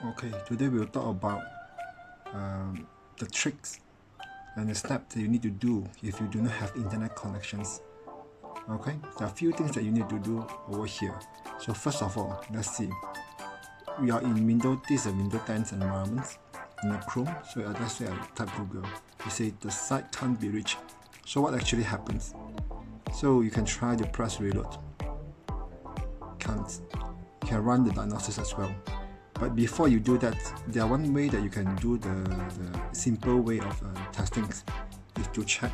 Okay, today we'll talk about the tricks and the steps that you need to do if you do not have internet connections. Okay, there are a few things that you need to do over here. So first of all, let's see. We are in Windows, this is a Windows 10 environment in a Chrome. So let's say I type Google. You say the site can't be reached. So what actually happens? So you can try to press reload. Can't. You can run the diagnosis as well. But before you do that, there are one way that you can do the simple way of testing is to check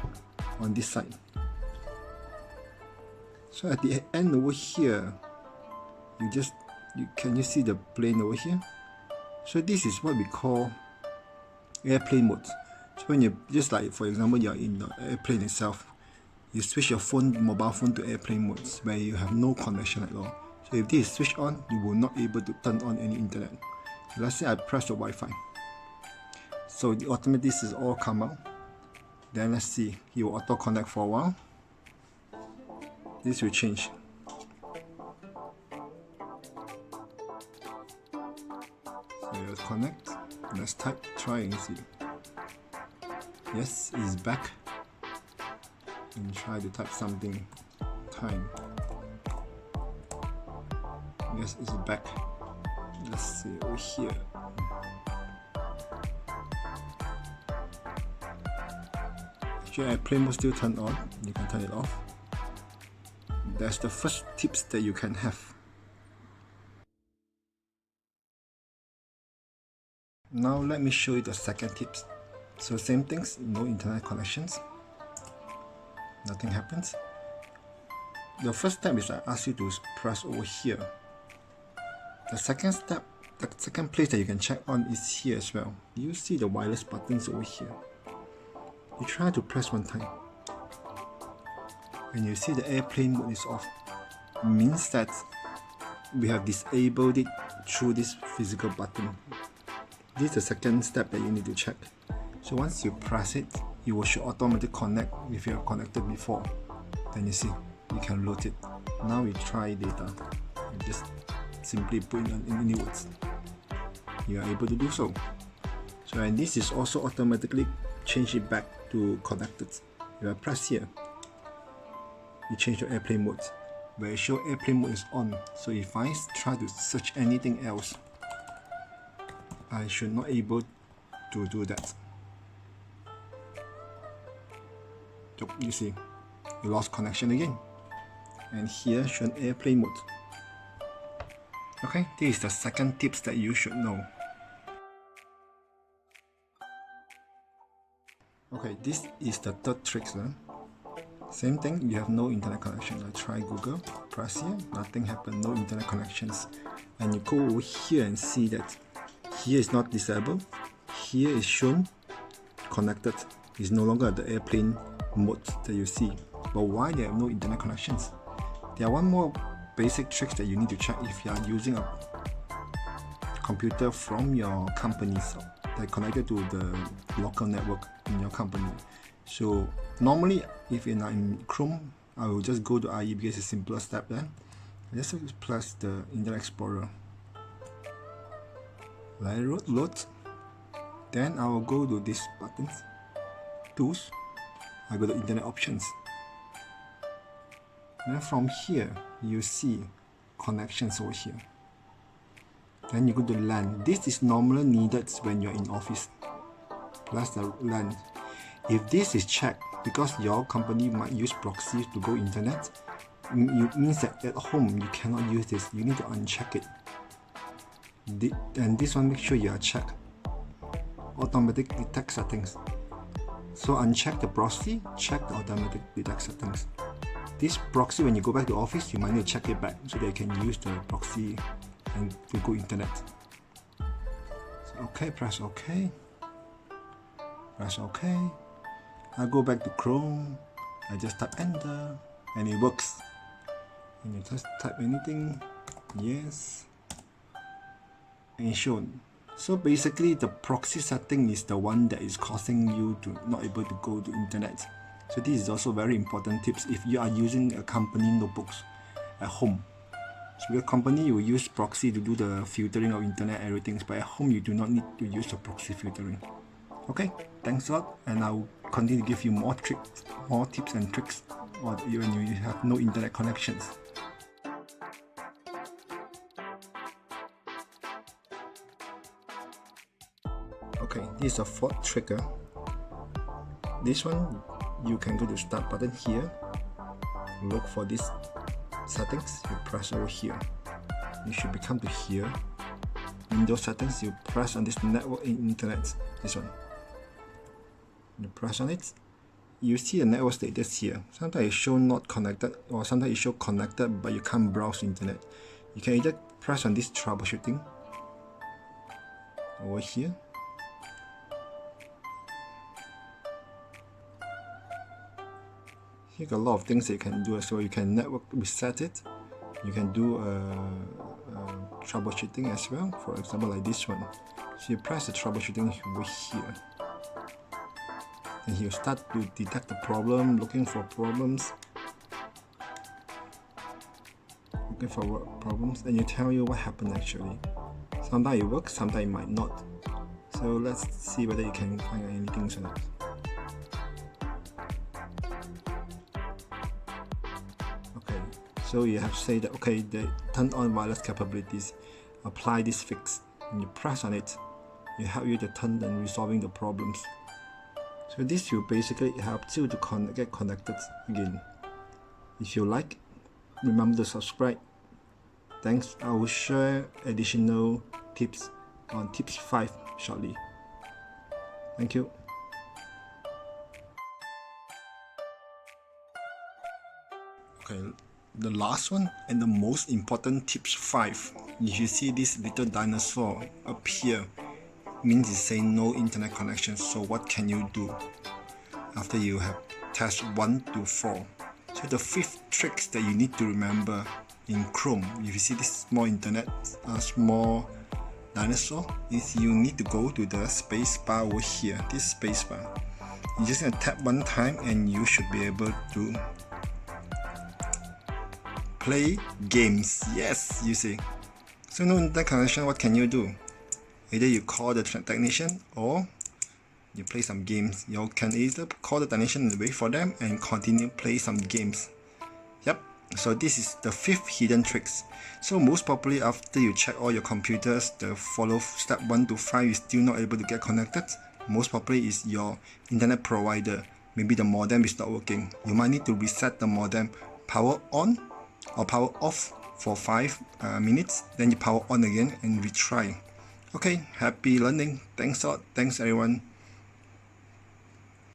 on this side. So at the end over here, can you see the plane over here? So this is what we call airplane mode. So when you just like for example you're in the airplane itself, you switch your mobile phone to airplane mode where you have no connection at all. So if this is switched on, you will not be able to turn on any internet. So let's say I press the Wi-Fi. So the automatically this is all come out. Then let's see, it will auto connect for a while. This will change. So let's connect. Let's type, try and see. Yes, it's back. And try to type something. Time. Yes, it's back. Let's see over here. Actually, airplane mode still turned on. You can turn it off. That's the first tips that you can have. Now let me show you the second tips. So same things, no internet connections. Nothing happens. The first step is I ask you to press over here. The second step, the second place that you can check on is here as well. You see the wireless buttons over here. You try to press one time. When you see the airplane mode is off, it means that we have disabled it through this physical button. This is the second step that you need to check. So once you press it, it will should automatically connect if you have connected before. Then you see, you can load it. Now we try data. You just simply put in any words. You are able to do so. So and this is also automatically change it back to connected. If I press here, you change to airplane mode, where it shows airplane mode is on. So if I try to search anything else, I should not able to do that. So you see, you lost connection again. And here shown airplane mode. Okay, this is the second tips that you should know. Okay, this is the third trick. Same thing, you have no internet connection. I try Google, press here, nothing happened, no internet connections. And you go over here and see that here is not disabled, here is shown connected. It's no longer the airplane mode that you see. But why there are no internet connections? There are one more basic tricks that you need to check if you are using a computer from your company, so that connected to the local network in your company. So normally if you're not in Chrome, I will just go to IE because it's a simpler step then. Just press the Internet Explorer. Let it load. Then I will go to these buttons, tools. I go to internet options. Then from here, you see connections over here. Then you go to LAN. This is normally needed when you're in office. Plus the LAN. If this is checked, because your company might use proxy to go internet, it means that at home you cannot use this. You need to uncheck it. And this one, make sure you are checked. Automatic detect settings. So uncheck the proxy, check the automatic detect settings. This proxy, when you go back to office, you might need to check it back so that you can use the proxy and to go internet. So, okay, press OK. Press OK. I go back to Chrome. I just type enter and it works. And you just type anything, yes, and shown. So basically the proxy setting is the one that is causing you to not able to go to internet. So this is also very important tips if you are using a company notebooks at home. So your company, you will use proxy to do the filtering of internet, everything, but at home you do not need to use the proxy filtering. Okay, thanks a lot, and I'll continue to give you more tricks, more tips and tricks when you have no internet connections. Okay, this is a fourth trigger. This one, you can go to start button here, look for this settings, you press over here. You should become to here. Windows settings, you press on this network and internet, this one. You press on it, you see the network status here. Sometimes it show not connected, or sometimes it show connected but you can't browse internet. You can either press on this troubleshooting over here. Here got a lot of things that you can do as well. You can network reset it. You can do troubleshooting as well. For example, like this one. So you press the troubleshooting over here. And he'll start to detect the problem, looking for problems. And you tell you what happened actually. Sometimes it works, sometimes it might not. So let's see whether you can find anything or not. Okay, so you have to say that okay, they turn on wireless capabilities, apply this fix, and you press on it, it help you to turn and resolving the problems. So this will basically help you to get connected again. If you like, remember to subscribe. Thanks. I will share additional tips on tips 5 shortly. Thank you. Okay, the last one and the most important tips 5. If you see this little dinosaur up here, means it's saying no internet connection. So what can you do after you have test 1 to 4? So the 5th tricks that you need to remember in Chrome, if you see this small small dinosaur, is you need to go to the space bar over here, this space bar. You just gonna tap 1 time and you should be able to play games. Yes, you see. So no internet connection, what can you do? Either you call the technician or you play some games. You can either call the technician and wait for them and continue play some games. Yep, so this is the 5th hidden tricks. So most probably after you check all your computers, the follow step 1 to 5 is still not able to get connected. Most probably is your internet provider. Maybe the modem is not working. You might need to reset the modem, power on or power off for 5 minutes, then you power on again and retry. Okay, happy learning. Thanks a lot. Thanks everyone.